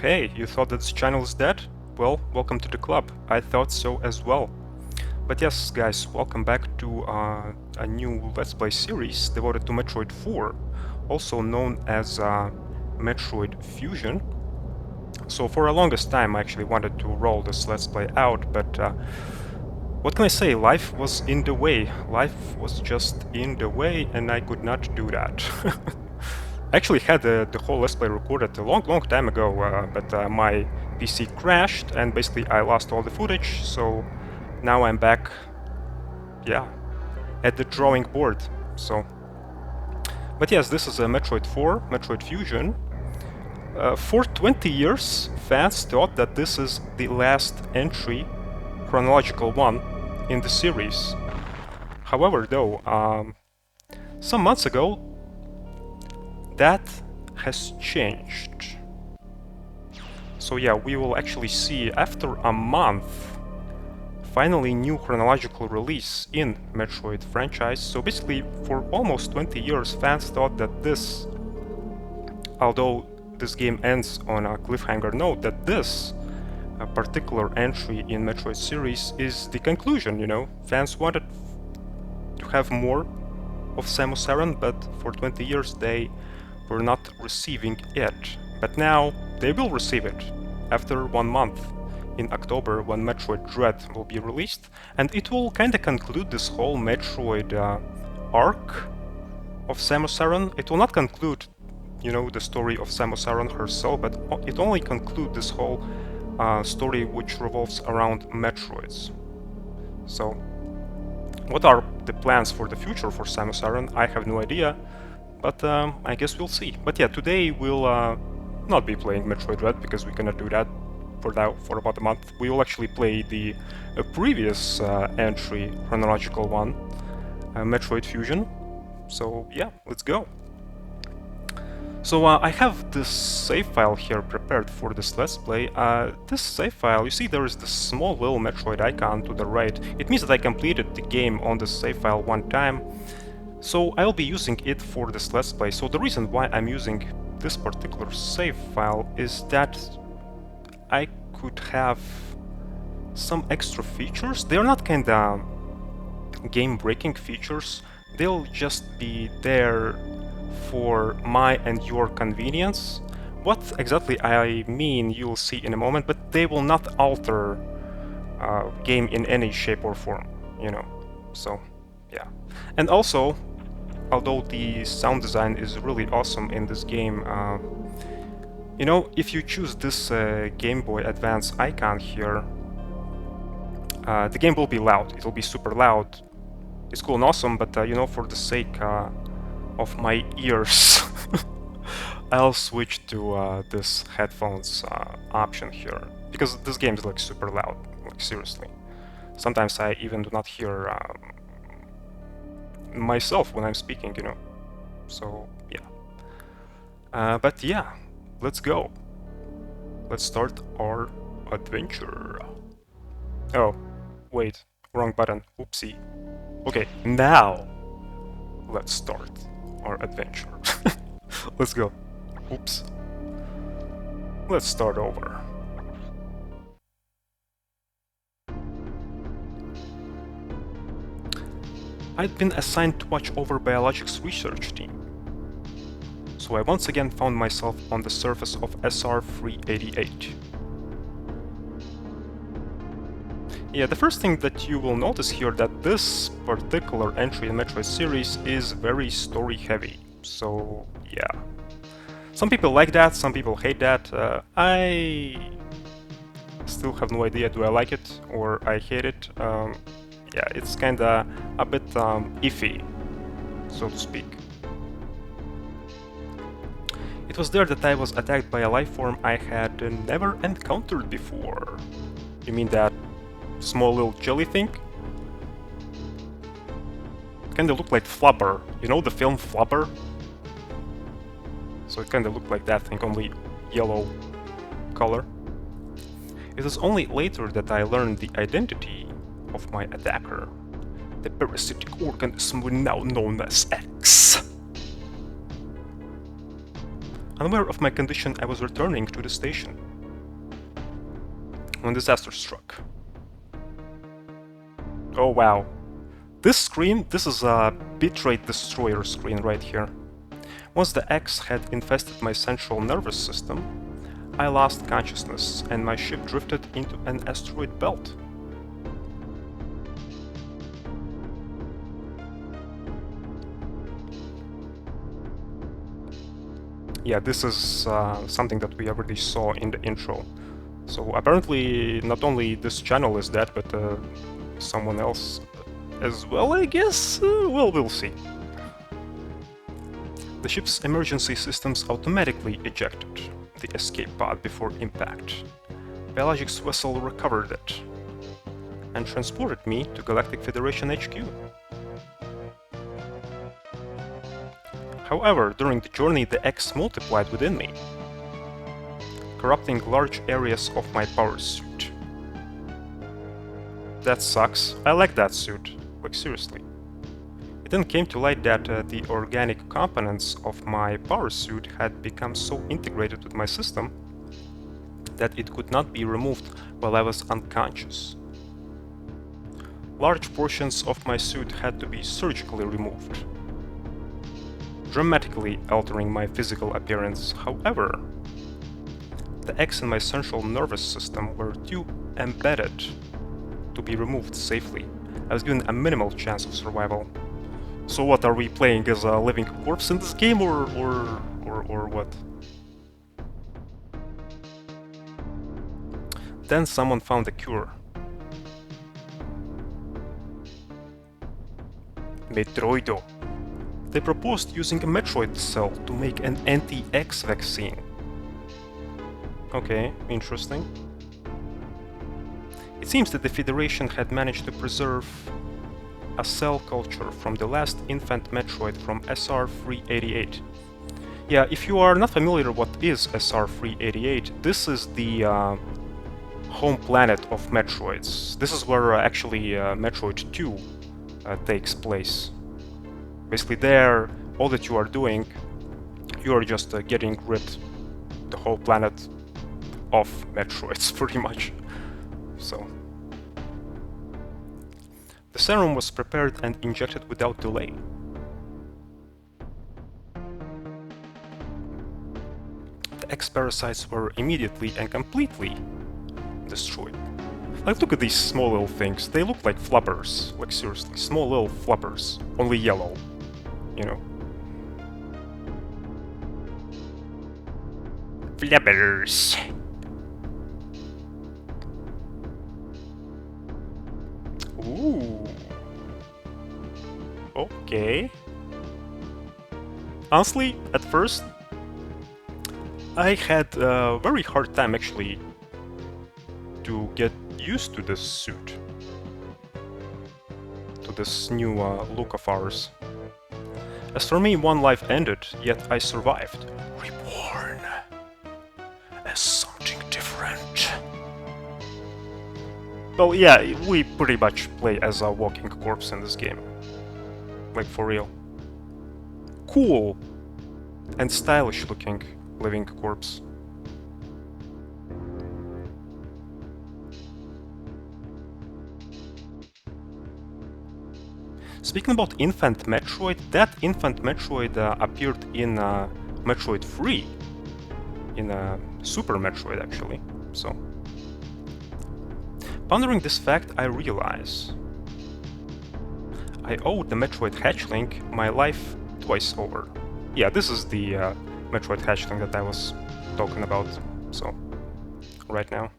Hey, you thought that this channel is dead? Well, welcome to the club. I thought so as well. But yes, guys, welcome back to a new Let's Play series devoted to Metroid 4, also known as Metroid Fusion. So for the longest time I actually wanted to roll this Let's Play out, but what can I say, life was in the way. Life was just in the way and I could not do that. I actually had the whole Let's Play recorded a long time ago, but my PC crashed and basically I lost all the footage, so now I'm back, yeah, at the drawing board. But yes, this is a Metroid 4, Metroid Fusion. For 20 years, fans thought that this is the last entry, chronological one, in the series. However, though, some months ago, that has changed. So yeah, we will actually see, after a month, finally new chronological release in Metroid franchise. So basically, for almost 20 years, fans thought that this, although this game ends on a cliffhanger note, that this particular entry in Metroid series is the conclusion, you know? Fans wanted to have more of Samus Aran, but for 20 years they were not receiving it. But now they will receive it after 1 month, in October, when Metroid Dread will be released, and it will kinda conclude this whole Metroid arc of Samus Aran. It will not conclude, you know, the story of Samus Aran herself, but it only concludes this whole story which revolves around Metroids. So, what are the plans for the future for Samus Aran? I have no idea, but I guess we'll see. But yeah, today we'll not be playing Metroid Red, because we cannot do that for now, for about a month. We will actually play the previous entry, chronological one, Metroid Fusion. So yeah, let's go. So I have this save file here prepared for this Let's Play. This save file, you see there is this small little Metroid icon to the right. It means that I completed the game on this save file one time. So I'll be using it for this Let's Play. So the reason why I'm using this particular save file is that I could have some extra features. They're not kinda game-breaking features. They'll just be there for my and your convenience. What exactly I mean you'll see in a moment, but they will not alter game in any shape or form, you know. So yeah. And also, although the sound design is really awesome in this game, you know, if you choose this Game Boy Advance icon here, the game will be loud. It will be super loud. It's cool and awesome, but you know, for the sake of my ears, I'll switch to this headphones option here, because this game is like super loud, like seriously. Sometimes I even do not hear myself when I'm speaking, you know. So yeah. But yeah, let's go. Let's start our adventure. Oh, wait, wrong button. Oopsie. Okay, now let's start our adventure. Let's go. Oops. Let's start over. I'd been assigned to watch over Biologics research team, so I once again found myself on the surface of SR-388. Yeah, the first thing that you will notice here that this particular entry in Metroid series is very story heavy, so yeah. Some people like that, some people hate that. I still have no idea, do I like it or I hate it. Yeah, it's kinda a bit iffy, so to speak. It was there that I was attacked by a life form I had never encountered before. You mean that small little jelly thing? Kinda looked like Flubber. You know the film Flubber? So it kinda looked like that thing, only yellow color. It was only later that I learned the identity of my attacker. The parasitic organism now known as X. Unaware of my condition, I was returning to the station. when disaster struck. Oh wow. This screen, this is a bitrate destroyer screen right here. Once the X had infested my central nervous system, I lost consciousness and my ship drifted into an asteroid belt. Yeah, this is something that we already saw in the intro. So apparently not only this channel is dead, but someone else as well, I guess? Well, we'll see. The ship's emergency systems automatically ejected the escape pod before impact. Biologic's vessel recovered it and transported me to Galactic Federation HQ. However, during the journey the X multiplied within me, corrupting large areas of my power suit. That sucks. I like that suit. Like, seriously. It then came to light that the organic components of my power suit had become so integrated with my system that it could not be removed while I was unconscious. Large portions of my suit had to be surgically removed, dramatically altering my physical appearance. However, the X in my central nervous system were too embedded to be removed safely. I was given a minimal chance of survival. So what, are we playing as a living corpse in this game, or what? Then someone found a cure. Metroid. They proposed using a Metroid cell to make an anti-X vaccine. Okay, interesting. It seems that the Federation had managed to preserve a cell culture from the last infant Metroid from SR-388. Yeah, if you are not familiar what is SR-388, this is the home planet of Metroids. This is where actually Metroid 2 takes place. Basically there, all that you are doing, you are just getting rid the whole planet of Metroids, pretty much. So the serum was prepared and injected without delay. The X-parasites were immediately and completely destroyed. Like, look at these small little things. They look like flubbers. Like, seriously, small little flubbers. Only yellow. You know. Flubbers. Ooh. Okay. Honestly, at first, I had a very hard time actually to get used to this suit. To this new look of ours. As for me, one life ended, yet I survived. Reborn as something different. Well, yeah, we pretty much play as a walking corpse in this game. Like, for real. Cool and stylish looking living corpse. Speaking about Infant Metroid, that Infant Metroid appeared in Metroid 3. In Super Metroid, actually. So, pondering this fact, I realize I owed the Metroid hatchling my life twice over. Yeah, this is the Metroid hatchling that I was talking about, so, right now.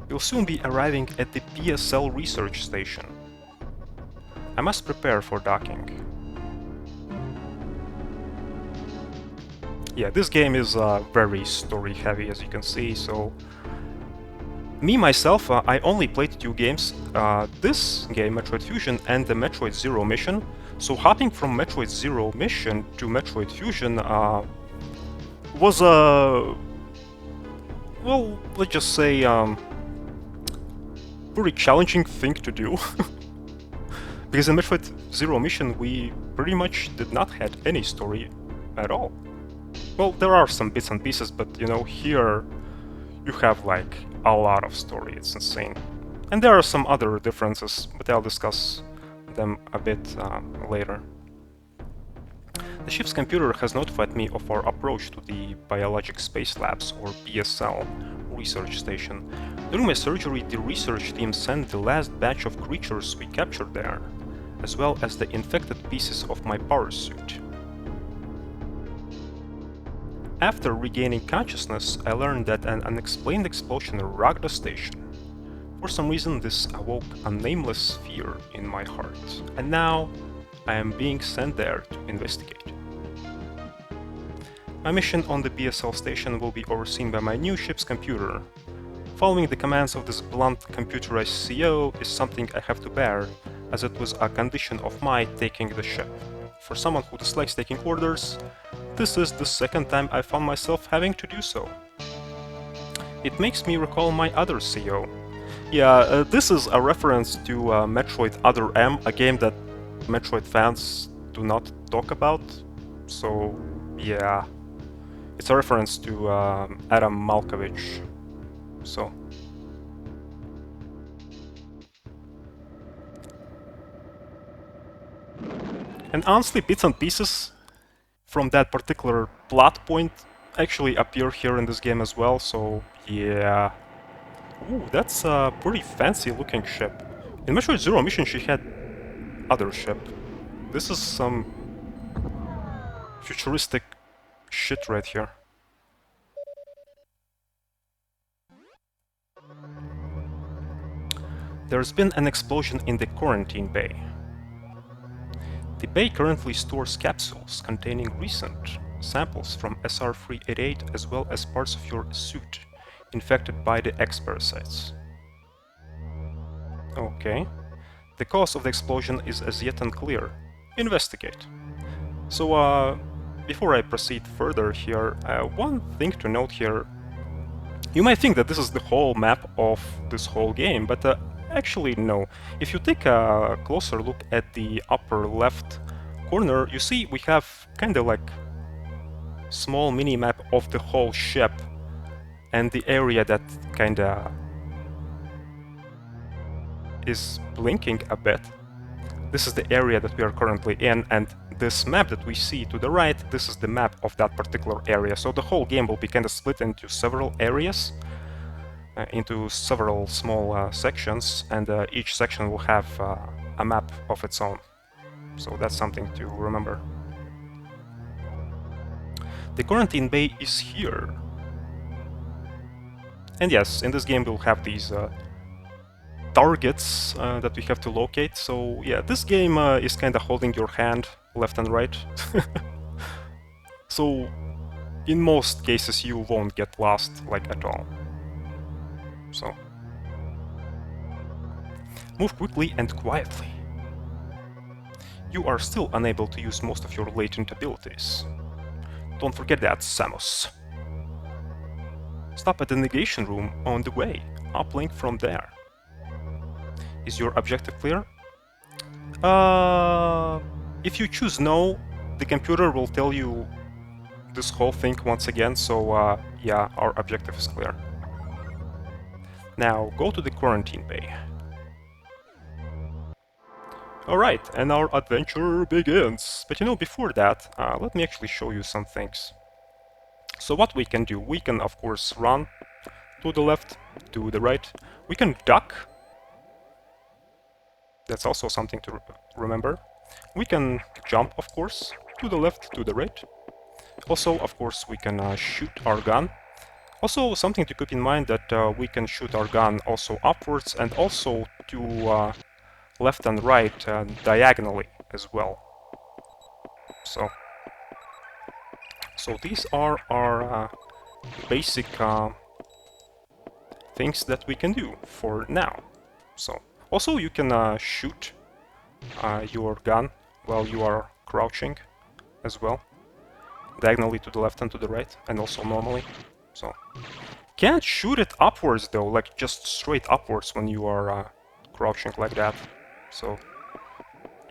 We'll soon be arriving at the PSL research station. I must prepare for docking. Yeah, this game is very story heavy, as you can see, so... Me, myself, I only played two games, this game, Metroid Fusion, and the Metroid Zero mission, so hopping from Metroid Zero mission to Metroid Fusion was a... well, let's just say, very challenging thing to do. Because in Metroid Zero mission we pretty much did not have any story at all. Well, there are some bits and pieces, but you know, here you have like a lot of story. It's insane. And there are some other differences, but I'll discuss them a bit later. The ship's computer has notified me of our approach to the Biologic Space Labs, or BSL, research station. During my surgery, the research team sent the last batch of creatures we captured there, as well as the infected pieces of my power suit. After regaining consciousness, I learned that an unexplained explosion rocked the station. For some reason, this awoke a nameless fear in my heart, and now I am being sent there to investigate. My mission on the BSL station will be overseen by my new ship's computer. Following the commands of this blunt computerized CEO is something I have to bear, as it was a condition of my taking the ship. For someone who dislikes taking orders, this is the second time I found myself having to do so. It makes me recall my other CEO. Yeah, this is a reference to Metroid Other M, a game that Metroid fans do not talk about. So, yeah, it's a reference to Adam Malkovich. So. And honestly, bits and pieces from that particular plot point actually appear here in this game as well, so yeah. Ooh, that's a pretty fancy looking ship. In Metroid Zero Mission she had other ship. This is some futuristic shit right here. There's been an explosion in the quarantine bay. The bay currently stores capsules containing recent samples from SR-388 as well as parts of your suit infected by the X-parasites. Okay. The cause of the explosion is as yet unclear. Investigate. So, before I proceed further here, one thing to note here. You might think that this is the whole map of this whole game, but actually no. If you take a closer look at the upper left corner, you see we have kinda like small mini-map of the whole ship and the area that kinda is blinking a bit. This is the area that we are currently in, and this map that we see to the right, this is the map of that particular area. So the whole game will be kind of split into several areas, into several small sections, and each section will have a map of its own. So that's something to remember. The quarantine bay is here. And yes, in this game we'll have these targets that we have to locate. So yeah, this game is kind of holding your hand left and right. So in most cases you won't get lost like at all. So move quickly and quietly. You are still unable to use most of your latent abilities. Don't forget that, Samus. Stop at the negation room on the way. Uplink from there. Is your objective clear? If you choose no, the computer will tell you this whole thing once again, so yeah, our objective is clear. Now, go to the quarantine bay. Alright, and our adventure begins. But you know, before that, let me actually show you some things. So what we can do, we can of course run to the left, to the right. We can duck. That's also something to remember. We can jump, of course, to the left, to the right. Also, of course, we can shoot our gun. Also, something to keep in mind that we can shoot our gun also upwards and also to left and right diagonally as well. So these are our basic things that we can do for now. So also you can shoot your gun while you are crouching as well, diagonally to the left and to the right, and also normally. So can't shoot it upwards though, like just straight upwards when you are crouching like that. So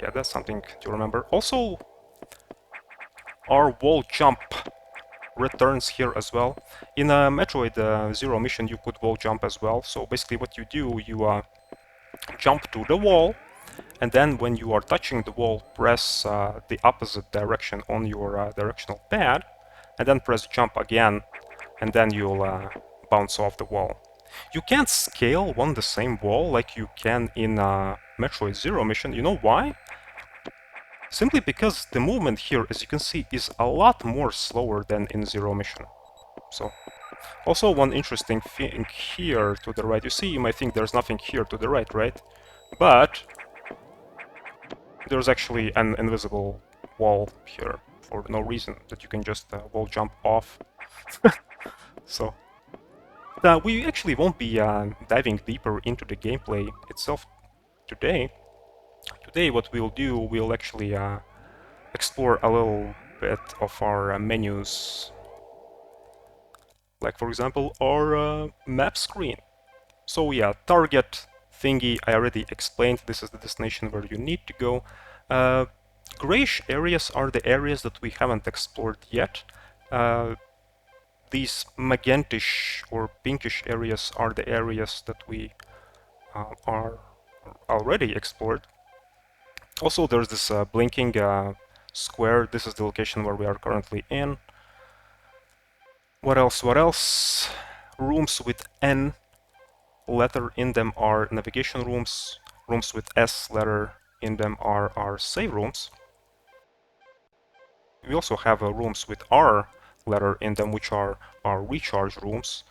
yeah, that's something to remember. Also, our wall jump returns here as well. In Metroid Zero Mission, you could wall jump as well. So basically what you do, you jump to the wall, and then when you are touching the wall, press the opposite direction on your directional pad, and then press jump again, and then you'll bounce off the wall. You can't scale on the same wall like you can in Metroid Zero Mission. You know why? Simply because the movement here, as you can see, is a lot more slower than in Zero Mission. So, also one interesting thing here to the right. You see, you might think there's nothing here to the right, right? But there's actually an invisible wall here for no reason that you can just wall jump off. So, we actually won't be diving deeper into the gameplay itself today. Today what we'll do, we'll actually explore a little bit of our menus. Like for example, our map screen. So yeah, target thingy, I already explained, this is the destination where you need to go. Grayish areas are the areas that we haven't explored yet. These magentish or pinkish areas are the areas that we are already explored. Also, there's this blinking square. This is the location where we are currently in. What else? What else? Rooms with N letter in them are navigation rooms. Rooms with S letter in them are our save rooms. We also have rooms with R letter in them, which are our recharge rooms.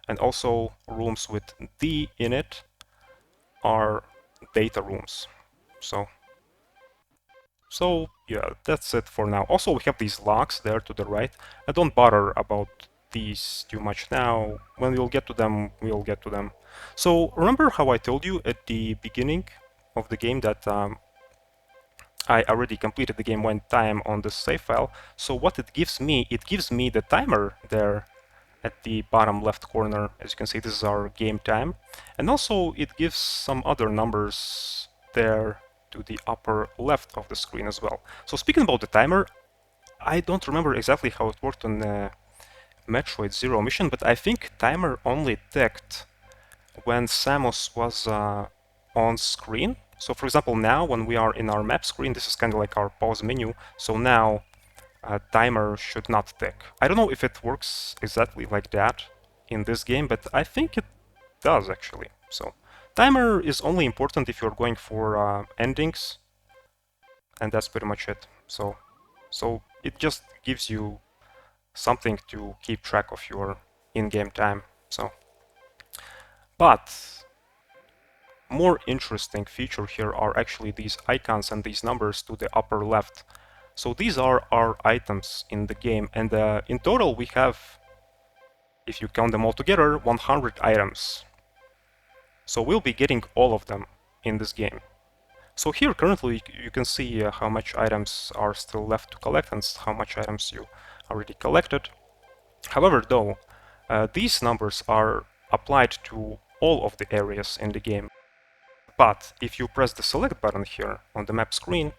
And also rooms with D in it are data rooms. So yeah, that's it for now. Also, we have these locks there to the right. I don't bother about these too much now. When we'll get to them, we'll get to them. So remember how I told you at the beginning of the game that I already completed the game one time on the save file. So what it gives me the timer there at the bottom left corner. As you can see, this is our game time. And also it gives some other numbers there to the upper left of the screen as well. So speaking about the timer, I don't remember exactly how it worked on Metroid Zero Mission, but I think timer only ticked when Samus was on screen. So for example, now when we are in our map screen, this is kind of like our pause menu. So now timer should not tick. I don't know if it works exactly like that in this game, but I think it does actually. So timer is only important if you're going for endings, and that's pretty much it. So it just gives you something to keep track of your in-game time. But more interesting feature here are actually these icons and these numbers to the upper left. So these are our items in the game, and in total we have, if you count them all together, 100 items. So we'll be getting all of them in this game. So here currently you can see how much items are still left to collect and how much items you already collected. However though, these numbers are applied to all of the areas in the game. But if you press the select button here on the map screen,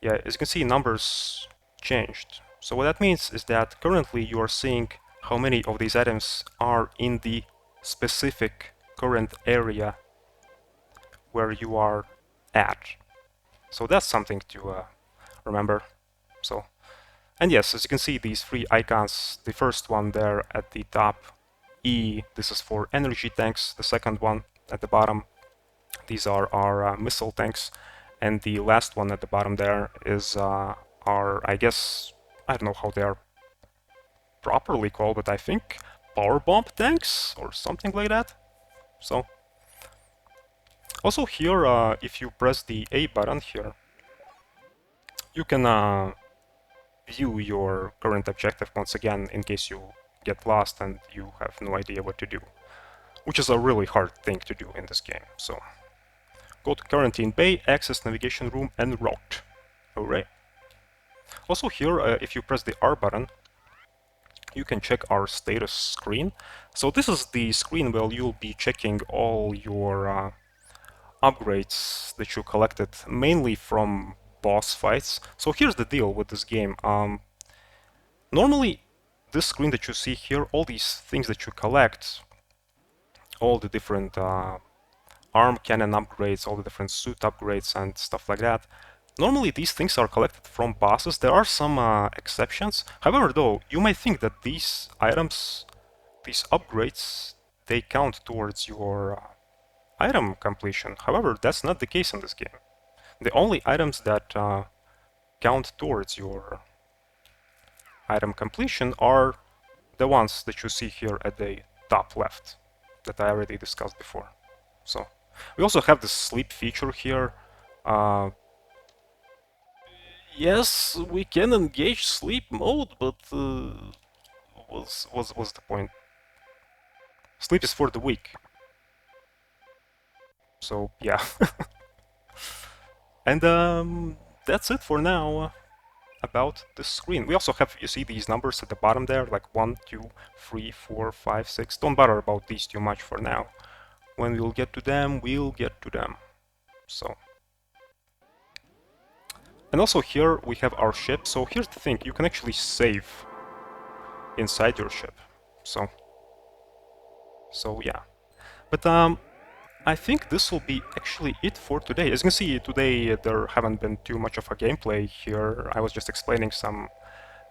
yeah, as you can see, numbers changed. So what that means is that currently you are seeing how many of these items are in the specific current area where you are at. So that's something to remember. And yes, as you can see, these three icons, the first one there at the top, E, this is for energy tanks. The second one at the bottom, these are our missile tanks. And the last one at the bottom there is our, I guess, I don't know how they are properly called, but I think power bomb tanks or something like that. So also here, if you press the A button here, you can view your current objective once again in case you get lost and you have no idea what to do, which is a really hard thing to do in this game. So go to Quarantine Bay, access navigation room, and route. Hooray! Also here, if you press the R button, you can check our status screen. So this is the screen where you'll be checking all your upgrades that you collected, mainly from boss fights. So here's the deal with this game. Normally, this screen that you see here, all these things that you collect, all the different arm cannon upgrades, all the different suit upgrades and stuff like that. Normally these things are collected from bosses. There are some exceptions. However, though, you might think that these items, these upgrades, they count towards your item completion. However, that's not the case in this game. The only items that count towards your item completion are the ones that you see here at the top left that I already discussed before. So we also have the sleep feature here. Yes, we can engage sleep mode, but what's the point? Sleep is for the weak. So yeah. And that's it for now about the screen. We also have, you see these numbers at the bottom there, like 1, 2, 3, 4, 5, 6. Don't bother about these too much for now. When we'll get to them, we'll get to them. So. And also here we have our ship. So here's the thing, you can actually save inside your ship. So yeah. But I think this will be actually it for today. As you can see, today there haven't been too much of a gameplay here. I was just explaining some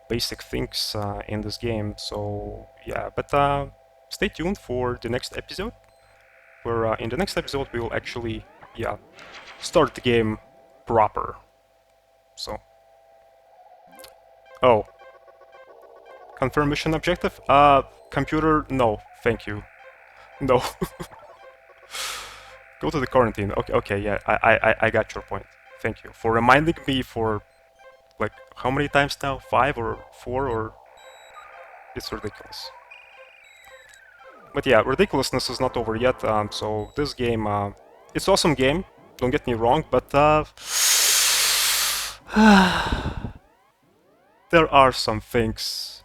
basic things in this game. So yeah, but stay tuned for the next episode, where in the next episode we will actually, yeah, start the game proper. So, oh, confirm mission objective? Computer, no, thank you. No. Go to the quarantine. Okay, yeah, I got your point. Thank you for reminding me for, like, how many times now? 5 or 4 or... It's ridiculous. But yeah, ridiculousness is not over yet, so this game, it's an awesome game, don't get me wrong, but there are some things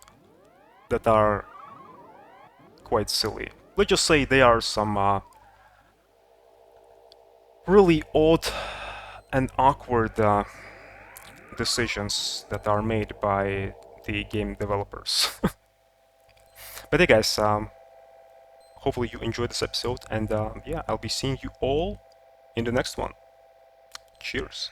that are quite silly. Let's just say there are some really odd and awkward decisions that are made by the game developers. But hey guys, hopefully you enjoyed this episode, and yeah, I'll be seeing you all in the next one. Cheers.